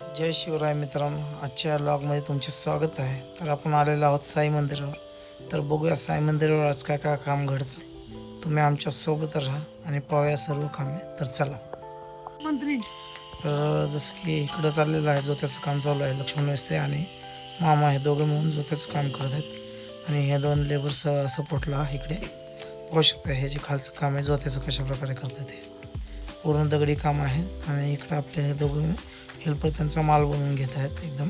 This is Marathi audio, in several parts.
जय शिवराय मित्रांनो, आजच्या व्लॉगमध्ये तुमचे स्वागत आहे. तर आपण आलेलो आहोत साई मंदिरावर. तर बघूया साई मंदिरावर आज काय काय काम घडते. तुम्ही आमच्या सोबत राहा आणि पाहूया सर्व कामे. तर चला मंत्री. तर जसं की इकडं चाललेलं आहे, जोत्याचं काम चालू आहे. लक्ष्मण मिस्त्री आणि मामा हे दोघे मिळून जोत्याचं काम करत आहेत आणि हे दोन लेबर सपोर्टला इकडे पाहू शकता. हे जे खालचं काम आहे जोत्याचं कशा प्रकारे करतात ते पूर्ण दगडी काम आहे. आणि इकडं आपले हे दोघं हेल्पर त्यांचा माल बनवून घेत आहेत एकदम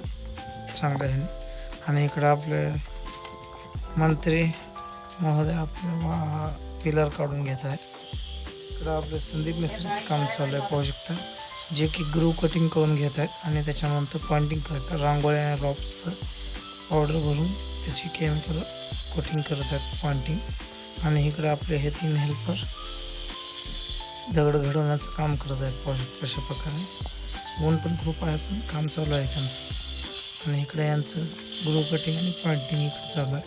चांगलं आहे. आणि इकडं आपले मंत्री महोदय आपले पिलर काढून घेत आहेत. इकडं आपले संदीप मिस्त्रीचं काम चालू आहे पाहू शकता, जे की ग्रू कटिंग करून घेत आहेत आणि त्याच्यानंतर पॉइंटिंग करतात. रांगोळ्या आणि रॉप्सचं पावडर भरून त्याची केमिकल कोटिंग करत आहेत पॉइंटिंग. आणि इकडे आपले हे 3 हेल्पर दगड घडवण्याचं काम करत आहेत पाहू शकता कशा प्रकारे. ऊन पण खूप आहे पण काम चालू आहे त्यांचं. आणि इकडे यांचं ग्रू कटिंग आणि पॉइंटिंग इकडे चालू आहे.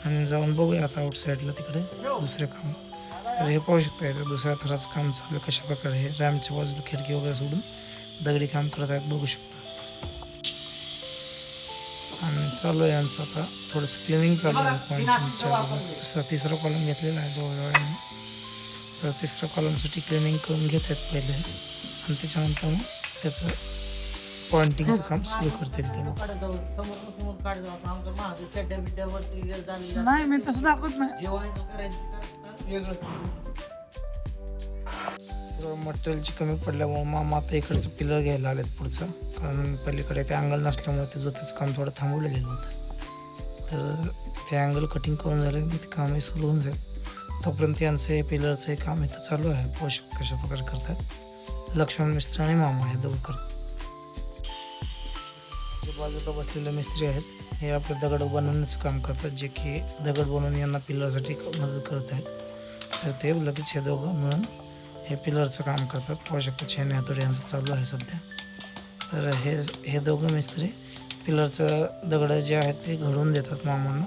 आणि जाऊन बघूया आता आउटसाईडला तिकडे दुसरे काम. तर हे पाहू शकता इथे दुसऱ्या थराचं काम चालू आहे कशा प्रकारे. हे रॅमच्या बाजूला खिडकी वगैरे सोडून दगडी काम करत आहेत बघू शकता. आणि चालू आहे यांचं आता थोडंसं क्लिनिंग चालू आहे पॉइंटिंगच्या. तिसरा कॉलम घेतलेला आहे जवळजवळ यांनी. तर तिसऱ्या कॉलमसाठी क्लिनिंग करून घेत आहेत पहिले आणि त्याच्यानंतर मग त्याचं पॉइंटिंगचं काम सुरू करतील ते लोक. नाही मी तसं दाखवत नाही. मटेरियलची कमी पडल्यामुळे मामा आता इकडचं पिलर घ्यायला आलेत पुढचं, कारण पलीकडे ते अँगल नसल्यामुळे ते जोत्याचं काम थोडं थांबवलं गेलं होतं. तर ते अँगल कटिंग करून झालं की ते कामही सुरू होऊन जाईल. तोपर्यंत यांचं हे पिलरचं काम इथं चालू आहे. पोषक कशा प्रकारे करतात लक्ष्मण मिस्त्री आणि मामा हे दोघं करतात. जे बाजूला बसलेले मिस्त्री आहेत हे आपले दगड बनवण्याचं काम करतात, जे की दगड बनवून यांना पिलरसाठी मदत करत आहेत. तर ते लगेच हे दोघं मिळून हे पिलरचं काम करतात. पाहू शकता छेने हातोडी यांचं चालू आहे सध्या. तर हे दोघं मिस्त्री पिलरचं दगड जे आहेत ते घडवून देतात मामांना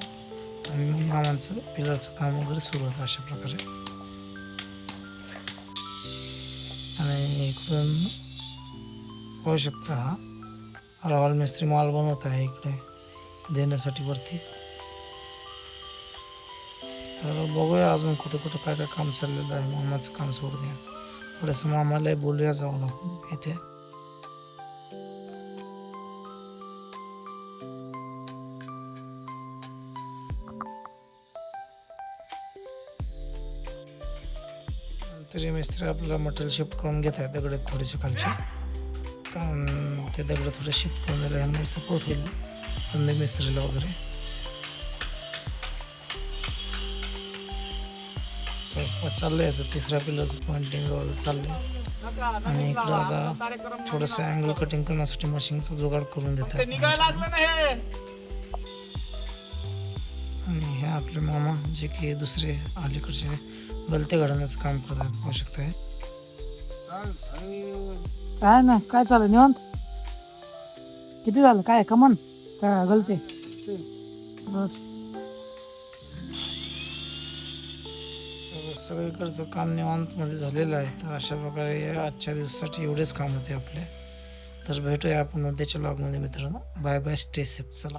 आणि मामांचं पिलरचं काम वगैरे सुरू होतं अशा प्रकारे. आणि इकडून पाहू शकता हा राहुल मिस्त्री माल बनवत आहे इकडे देण्यासाठी वरती. तर बघूया अजून कुठं कुठं काय काय काम चाललेलं आहे. मामाचं काम सोडू द्या, थोडंसं मामाला बोलूया जाऊन आपण इथे. तरी मिस्त्री आपल्याला मटेरियल शिफ्ट करून घेत आहे दगड थोडेसे खालचे, कारण ते दगड थोडे शिफ्ट करून दिले यांना सपोर्ट होईल संदीप मिस्त्रीला वगैरे. चाललंय याचं तिसऱ्या पिलरचं पॉइंटिंग चाललंय. आणि इकडं आता थोडंसं अँगल कटिंग करण्यासाठी मशीनचा जुगाड करून देत आहे. आणि हे आपले मामा जे की दुसरे अलीकडचे गलते घडवण्याचं काम करतात पाहू शकता. काय ना काय चालू निवांत. किती झालं काय कमन काय गलते सगळीकडचं काम निवांतमध्ये झालेलं आहे. तर अशा प्रकारे आजच्या दिवसासाठी एवढेच काम होते आपले. तर भेटूया आपण उद्याच्या व्लॉगमध्ये मित्रांनो. Bye bye, stay safe. चला.